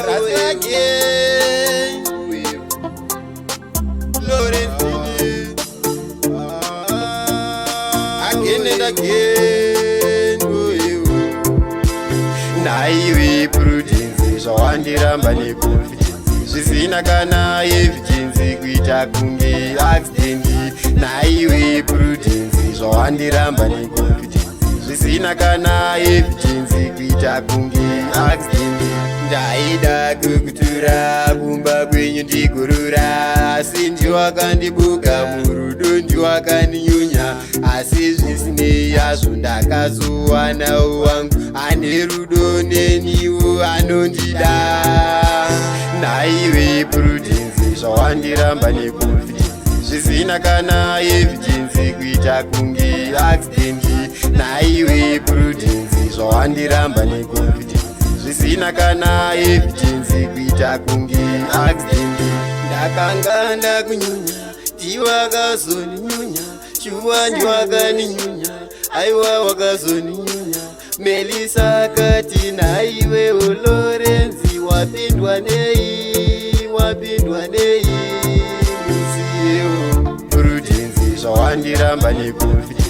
Rass again. Again and again. Nhayiwe prudence zvawandiramba neconfidence zvisina kana evidence kuita kunge accident. Nhayiwe prudence zvawandiramba neconfidence zvisina kana evidence kuita kunge accident. Ndaida kukutura kumba kwenyu ndigorora, asi ndiwakandibuka murudo ndiwakandinyunya. Asi zvisinei hazvo ndakazowana wangu ane rudo neniwo anondida. Nhayiwe prudence zvawandiramba neconfidence zvisina kana evidence kuita kunge accident. Nhayiwe prudence zvawandiramba neconfidence zvisina kana evidence kuita kunge accident. Ndakanga ndakunyunya ndiwakazoninyunya, shuwa ndiwakaninyunya, aiwa wakazoninyunya. Melisa akati nhayiwe Lorenzi wapindwa nei, wapindwa nei. Musiyewo prudence zvawandiramba neconfidence